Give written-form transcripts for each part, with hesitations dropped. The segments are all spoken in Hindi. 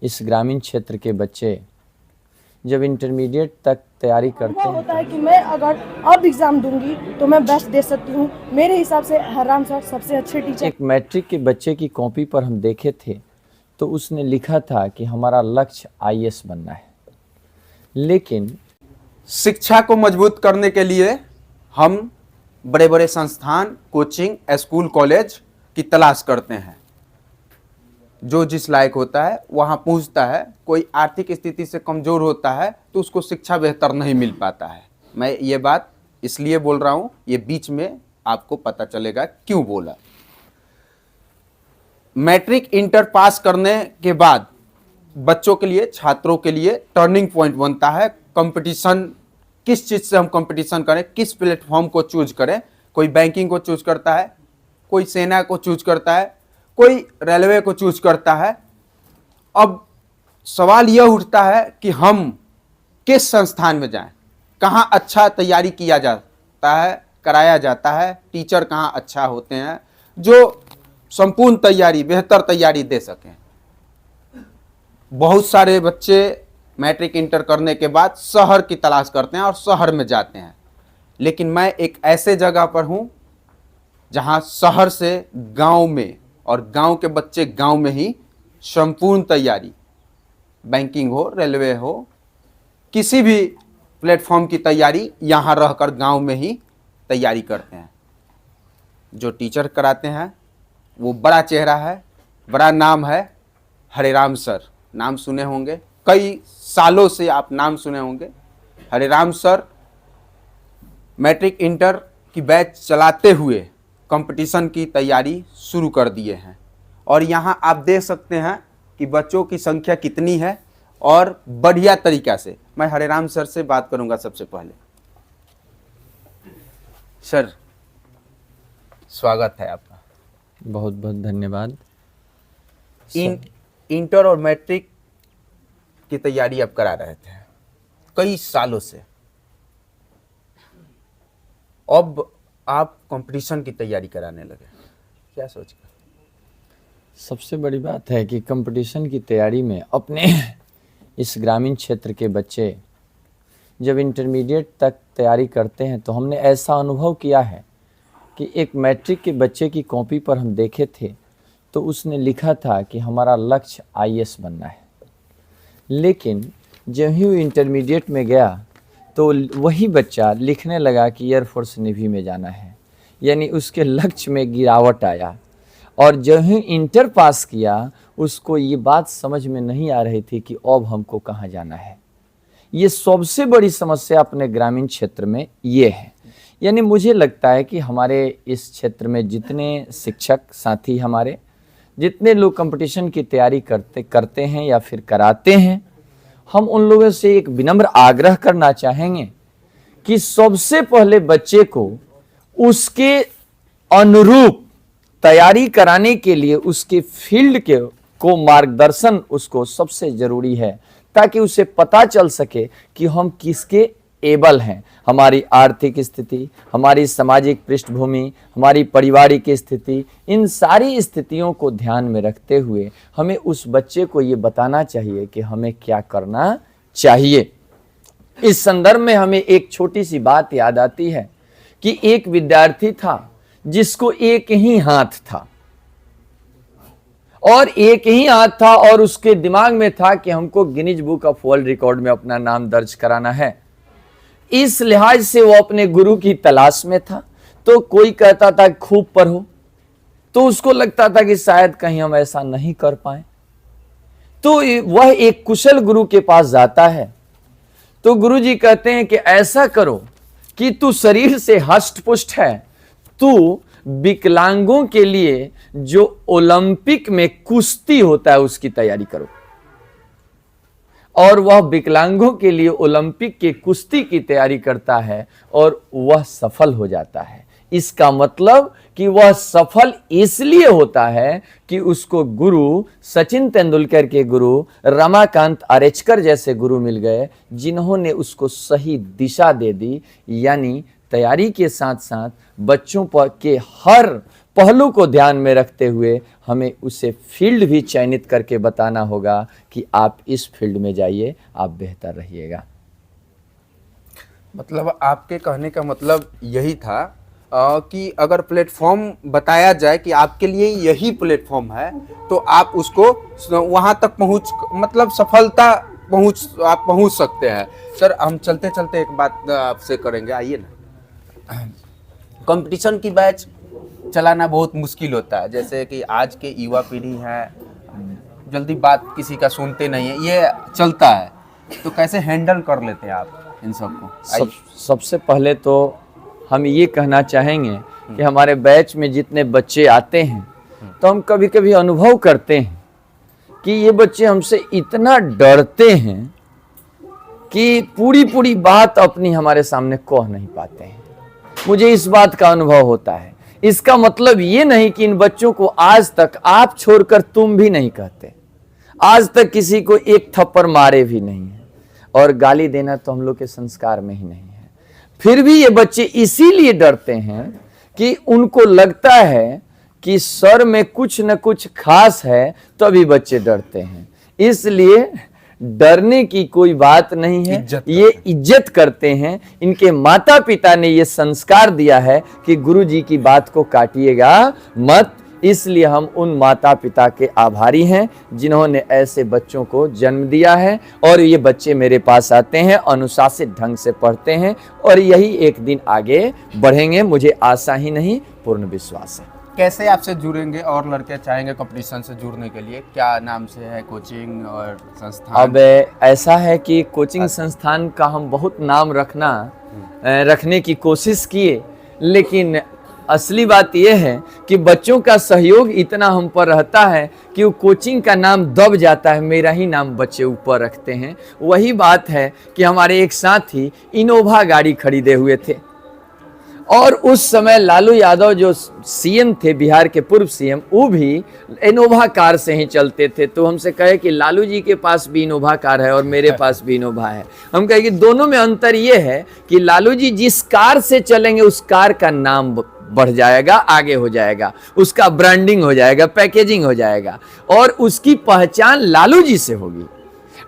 इस ग्रामीण क्षेत्र के बच्चे जब इंटरमीडिएट तक तैयारी करते हैं होता है कि मैं अगर अब एग्ज़ाम दूंगी तो मैं बेस्ट दे सकती हूँ। मेरे हिसाब से हरराम सर सबसे अच्छे टीचर। एक मैट्रिक के बच्चे की कॉपी पर हम देखे थे तो उसने लिखा था कि हमारा लक्ष्य आईएएस बनना है, लेकिन शिक्षा को मजबूत करने के लिए हम बड़े बड़े संस्थान, कोचिंग, स्कूल, कॉलेज की तलाश करते हैं। जो जिस लायक होता है वहाँ पहुँचता है। कोई आर्थिक स्थिति से कमज़ोर होता है तो उसको शिक्षा बेहतर नहीं मिल पाता है। मैं ये बात इसलिए बोल रहा हूँ, ये बीच में आपको पता चलेगा क्यों बोला। मैट्रिक इंटर पास करने के बाद बच्चों के लिए, छात्रों के लिए टर्निंग पॉइंट बनता है। कंपटीशन, किस चीज़ से हम कंपटीशन करें, किस प्लेटफॉर्म को चूज करें। कोई बैंकिंग को चूज करता है, कोई सेना को चूज करता है, कोई रेलवे को चूज करता है। अब सवाल यह उठता है कि हम किस संस्थान में जाएं, कहाँ अच्छा तैयारी किया जाता है, कराया जाता है, टीचर कहाँ अच्छा होते हैं जो संपूर्ण तैयारी, बेहतर तैयारी दे सकें। बहुत सारे बच्चे मैट्रिक इंटर करने के बाद शहर की तलाश करते हैं और शहर में जाते हैं, लेकिन मैं एक ऐसे जगह पर हूँ जहाँ शहर से गांव में, और गांव के बच्चे गांव में ही संपूर्ण तैयारी, बैंकिंग हो, रेलवे हो, किसी भी प्लेटफॉर्म की तैयारी यहाँ रहकर गांव में ही तैयारी करते हैं। जो टीचर कराते हैं वो बड़ा चेहरा है, बड़ा नाम है, हरेराम सर। नाम सुने होंगे, कई सालों से आप नाम सुने होंगे। हरेराम सर मैट्रिक इंटर की बैच चलाते हुए कंपटीशन की तैयारी शुरू कर दिए हैं। और यहाँ आप देख सकते हैं कि बच्चों की संख्या कितनी है और बढ़िया तरीका से। मैं हरेराम सर से बात करूंगा सबसे पहले। सर, स्वागत है आपका। बहुत बहुत धन्यवाद। इंटर और मैट्रिक की तैयारी आप करा रहे थे कई सालों से, अब आप कंपटीशन की तैयारी कराने लगे, क्या सोचकर? सबसे बड़ी बात है कि कंपटीशन की तैयारी में अपने इस ग्रामीण क्षेत्र के बच्चे जब इंटरमीडिएट तक तैयारी करते हैं तो हमने ऐसा अनुभव किया है कि एक मैट्रिक के बच्चे की कॉपी पर हम देखे थे तो उसने लिखा था कि हमारा लक्ष्य आईएएस बनना है, लेकिन जब ही वो इंटरमीडिएट में गया तो वही बच्चा लिखने लगा कि एयरफोर्स नेवी में जाना है, यानी उसके लक्ष्य में गिरावट आया। और जब ही इंटर पास किया उसको ये बात समझ में नहीं आ रही थी कि अब हमको कहाँ जाना है। ये सबसे बड़ी समस्या अपने ग्रामीण क्षेत्र में ये है। यानी मुझे लगता है कि हमारे इस क्षेत्र में जितने शिक्षक साथी, हमारे जितने लोग कंपटीशन की तैयारी करते हैं या फिर कराते हैं, हम उन लोगों से एक विनम्र आग्रह करना चाहेंगे कि सबसे पहले बच्चे को उसके अनुरूप तैयारी कराने के लिए उसके फील्ड को मार्गदर्शन उसको सबसे जरूरी है, ताकि उसे पता चल सके कि हम किसके एबल हैं। हमारी आर्थिक स्थिति, हमारी सामाजिक पृष्ठभूमि, हमारी पारिवारिक स्थिति, इन सारी स्थितियों को ध्यान में रखते हुए हमें उस बच्चे को ये बताना चाहिए कि हमें क्या करना चाहिए। इस संदर्भ में हमें एक छोटी सी बात याद आती है कि एक विद्यार्थी था जिसको एक ही हाथ था, और एक ही हाथ था और उसके दिमाग में था कि हमको Guinness book of world record में अपना नाम दर्ज कराना है। इस लिहाज से वो अपने गुरु की तलाश में था। तो कोई कहता था खूब पढ़ो, तो उसको लगता था कि शायद कहीं हम ऐसा नहीं कर पाए। तो वह एक कुशल गुरु के पास जाता है। तो गुरु जी कहते हैं कि ऐसा करो कि तू शरीर से हष्ट पुष्ट है, तू विकलांगों के लिए जो ओलंपिक में कुश्ती होता है उसकी तैयारी करो। और वह विकलांगों के लिए ओलंपिक के कुश्ती की तैयारी करता है और वह सफल हो जाता है। इसका मतलब कि वह सफल इसलिए होता है कि उसको गुरु, सचिन तेंदुलकर के गुरु, रमाकांत आरेचकर जैसे गुरु मिल गए, जिन्होंने उसको सही दिशा दे दी। यानी तैयारी के साथ साथ बच्चों पर के हर पहलू को ध्यान में रखते हुए हमें उसे फील्ड भी चयनित करके बताना होगा कि आप इस फील्ड में जाइए, आप बेहतर रहिएगा। मतलब आपके कहने का मतलब यही था कि अगर प्लेटफॉर्म बताया जाए कि आपके लिए यही प्लेटफॉर्म है तो आप उसको वहां तक मतलब सफलता आप पहुंच सकते हैं। सर हम चलते चलते एक बात आपसे करेंगे, आइए ना। कंपटीशन की बैच चलाना बहुत मुश्किल होता है, जैसे कि आज के युवा पीढ़ी है, जल्दी बात किसी का सुनते नहीं है, ये चलता है, तो कैसे हैंडल कर लेते हैं आप इन सबको? सबसे पहले तो हम ये कहना चाहेंगे कि हमारे बैच में जितने बच्चे आते हैं तो हम कभी कभी अनुभव करते हैं कि ये बच्चे हमसे इतना डरते हैं कि पूरी बात अपनी हमारे सामने कह नहीं पाते हैं। मुझे इस बात का अनुभव होता है। इसका मतलब ये नहीं कि इन बच्चों को आज तक आप छोड़कर तुम भी नहीं कहते, आज तक किसी को एक थप्पड़ मारे भी नहीं है, और गाली देना तो हम लोग के संस्कार में ही नहीं है। फिर भी ये बच्चे इसीलिए डरते हैं कि उनको लगता है कि सर में कुछ न कुछ खास है, तभी बच्चे डरते हैं। इसलिए डरने की कोई बात नहीं है, ये इज्जत करते हैं। इनके माता पिता ने ये संस्कार दिया है कि गुरुजी की बात को काटिएगा मत। इसलिए हम उन माता पिता के आभारी हैं जिन्होंने ऐसे बच्चों को जन्म दिया है, और ये बच्चे मेरे पास आते हैं, अनुशासित ढंग से पढ़ते हैं, और यही एक दिन आगे बढ़ेंगे, मुझे आशा ही नहीं पूर्ण विश्वास है। कैसे आपसे जुड़ेंगे और लड़के चाहेंगे कंपटीशन से जुड़ने के लिए? क्या नाम से है कोचिंग और संस्थान? अब ऐसा है कि कोचिंग संस्थान का हम बहुत नाम रखने की कोशिश किए, लेकिन असली बात यह है कि बच्चों का सहयोग इतना हम पर रहता है कि वो कोचिंग का नाम दब जाता है, मेरा ही नाम बच्चे ऊपर रखते हैं। वही बात है कि हमारे एक साथी इनोवा गाड़ी खरीदे हुए थे, और उस समय लालू यादव जो सीएम थे, बिहार के पूर्व सीएम, वो भी इनोवा कार से ही चलते थे। तो हमसे कहे कि लालू जी के पास भी इनोवा कार है और मेरे पास भी इनोवा है। हम कहे कि दोनों में अंतर ये है कि लालू जी जिस कार से चलेंगे उस कार का नाम बढ़ जाएगा, आगे हो जाएगा, उसका ब्रांडिंग हो जाएगा, पैकेजिंग हो जाएगा, और उसकी पहचान लालू जी से होगी।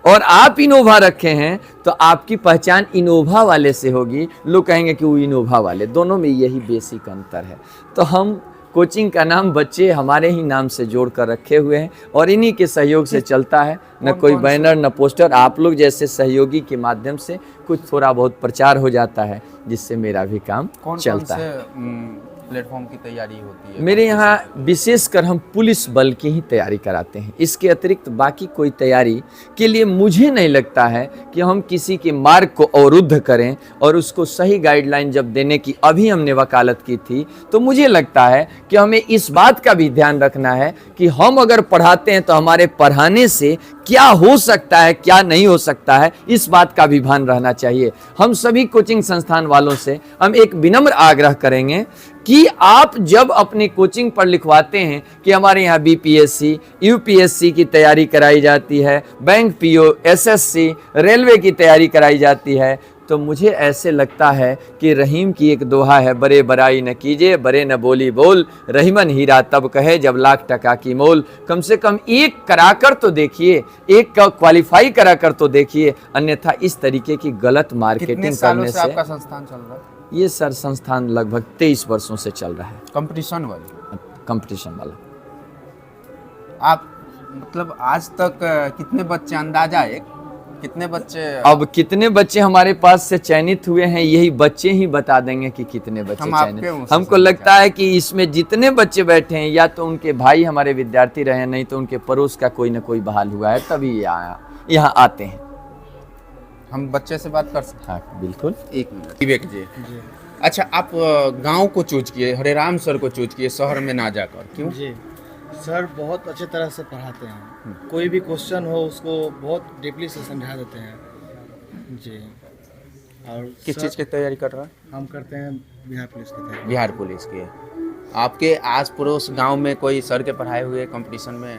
और आप इनोवा रखे हैं तो आपकी पहचान इनोवा वाले से होगी, लोग कहेंगे कि वो इनोवा वाले। दोनों में यही बेसिक अंतर है। तो हम कोचिंग का नाम बच्चे हमारे ही नाम से जोड़ कर रखे हुए हैं, और इन्हीं के सहयोग से चलता है। न कोई बैनर, न पोस्टर, आप लोग जैसे सहयोगी के माध्यम से कुछ थोड़ा बहुत प्रचार हो जाता है, जिससे मेरा भी काम चलता है। प्लेटफॉर्म की तैयारी होती है मेरे यहाँ विशेषकर हम पुलिस बल की ही तैयारी कराते हैं। इसके अतिरिक्त बाकी कोई तैयारी के लिए मुझे नहीं लगता है कि हम किसी के मार्ग को अवरुद्ध करें, और उसको सही गाइडलाइन जब देने की अभी हमने वकालत की थी, तो मुझे लगता है कि हमें इस बात का भी ध्यान रखना है कि हम अगर पढ़ाते हैं तो हमारे पढ़ाने से क्या हो सकता है, क्या नहीं हो सकता है, इस बात का भी भान रहना चाहिए। हम सभी कोचिंग संस्थान वालों से हम एक विनम्र आग्रह करेंगे कि आप जब अपनी कोचिंग पर लिखवाते हैं कि हमारे यहाँ बीपीएससी, यूपीएससी की तैयारी कराई जाती है, बैंक पीओ, एसएससी, रेलवे की तैयारी कराई जाती है, तो मुझे ऐसे लगता है कि रहीम की एक दोहा है, बड़े बड़ाई न कीजिए, बड़े न बोली बोल, रहीमन हीरा तब कहे जब लाख टका की मोल। कम से कम एक कराकर तो देखिए, एक का क्वालिफाई कराकर तो देखिए, अन्यथा इस तरीके की गलत मार्केटिंग करने से। आपका संस्थान चल रहा है? ये सर संस्थान लगभग 23 वर्षों से चल रहा है। कंपटीशन वाला आप मतलब आज तक कितने बच्चे, अंदाजा कितने बच्चे? अब कितने बच्चे हमारे पास से चयनित हुए हैं, यही बच्चे ही बता देंगे कि कितने बच्चे चयनित। हमको लगता है कि इसमें जितने बच्चे बैठे हैं, या तो उनके भाई हमारे विद्यार्थी रहे, नहीं तो उनके पड़ोस का कोई ना कोई बहाल हुआ है, तभी यहाँ आते हैं। हम बच्चे से बात कर सकते हैं? हाँ बिल्कुल। एक मिनट विवेक जी। अच्छा, आप गांव को चूज किए, हरेराम सर को चूज किए, शहर में ना जाकर, क्यों? जी सर बहुत अच्छे तरह से पढ़ाते हैं, कोई भी क्वेश्चन हो उसको बहुत डीपली से समझा देते हैं जी। और किस चीज़ की तैयारी कर रहा है? हम करते हैं बिहार पुलिस की तैयारी। बिहार पुलिस की। आपके आस पड़ोस गांव में कोई सर के पढ़ाए हुए कंपटीशन में?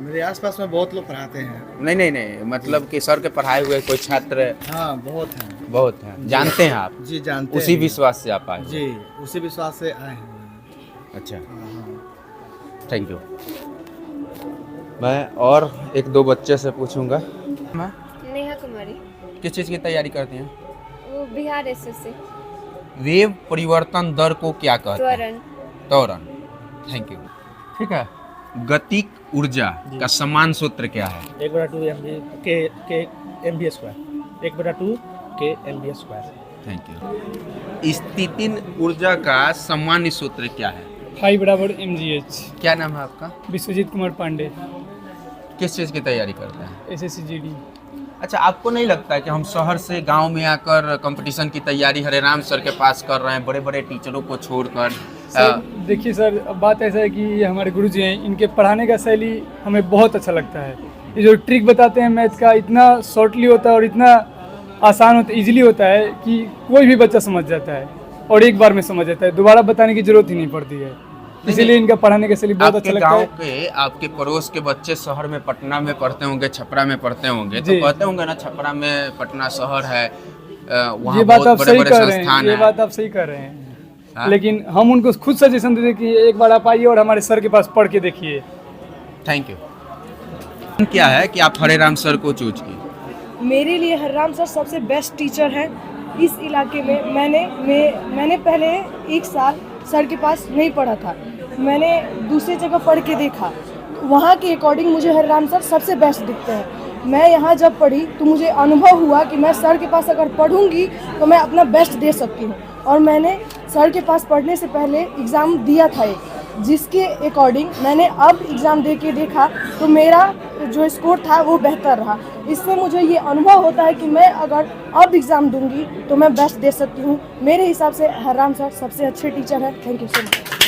मेरे आसपास में बहुत लोग पढ़ाते हैं। नहीं, मतलब कि सर के पढ़ाए हुए कोई छात्र? हाँ बहुत हैं। बहुत हैं। जानते हैं आप? जी जानते हैं। उसी विश्वास से आप आए? जी उसी विश्वास से आए हैं। अच्छा, थैंक यू। मैं और एक दो बच्चे से पूछूंगा। मैं नेहा कुमारी, किस चीज़ की तैयारी करती हैं? वो बिहार एसएससी। वेव परिवर्तन दर को क्या कहते हैं? त्वरण। त्वरण। Thank you. ठीक है, गतिक ऊर्जा का समान सूत्र क्या है? 1/2 के MV स्क्वायर 1/2 के MV स्क्वायर। Thank you. स्थितिन ऊर्जा का सामान्य सूत्र क्या है? फाई बराबर MGH। क्या नाम है आपका? विश्वजीत कुमार पांडे, किस चीज़ की तैयारी करते हैं? SSC GD। अच्छा, आपको नहीं लगता है कि हम शहर से गांव में आकर कंपटीशन की तैयारी हरे राम सर के पास कर रहे हैं, बड़े बड़े टीचरों को छोड़कर? सर देखिए सर, अब बात ऐसा है कि ये हमारे गुरुजी हैं, इनके पढ़ाने का शैली हमें बहुत अच्छा लगता है। ये जो ट्रिक बताते हैं मैथ का, इतना शॉर्टली होता है और इतना आसान होता है, ईजिली होता है कि कोई भी बच्चा समझ जाता है और एक बार में समझ जाता है, दोबारा बताने की जरूरत ही नहीं पड़ती है। इसीलिए इनका पढ़ाने का शैली बहुत अच्छा लगता गांव है। के आपके पड़ोस के बच्चे शहर में पटना में पढ़ते होंगे, छपरा में पढ़ते होंगे, तो जी। कहते होंगे ना छपरा में पटना शहर है, वहाँ ये बात बहुत आप बड़े सही बड़े कर रहे हैं, संस्थान ये है। बात आप सही कर रहे हैं। हाँ? लेकिन हम उनको खुद सजेशन देते कि एक बार आप आइए और हमारे सर के पास पढ़ के देखिए। Thank you. क्या है कि आप हरे राम सर को चूज किए? मेरे लिए हरराम सर सबसे बेस्ट टीचर हैं इस इलाके में। मैंने पहले एक साल सर के पास नहीं पढ़ा था, मैंने दूसरी जगह पढ़ के देखा, वहाँ के अकॉर्डिंग मुझे हरराम सर सबसे बेस्ट दिखते हैं। मैं यहाँ जब पढ़ी तो मुझे अनुभव हुआ कि मैं सर के पास अगर पढ़ूंगी तो मैं अपना बेस्ट दे सकती हूँ। और मैंने सर के पास पढ़ने से पहले एग्ज़ाम दिया था एक, जिसके अकॉर्डिंग मैंने अब एग्ज़ाम दे के देखा तो मेरा जो स्कोर था वो बेहतर रहा। इससे मुझे ये अनुभव होता है कि मैं अगर अब एग्ज़ाम दूंगी तो मैं बेस्ट दे सकती हूँ। मेरे हिसाब से हरराम सर सबसे अच्छे टीचर हैं। Thank you so much.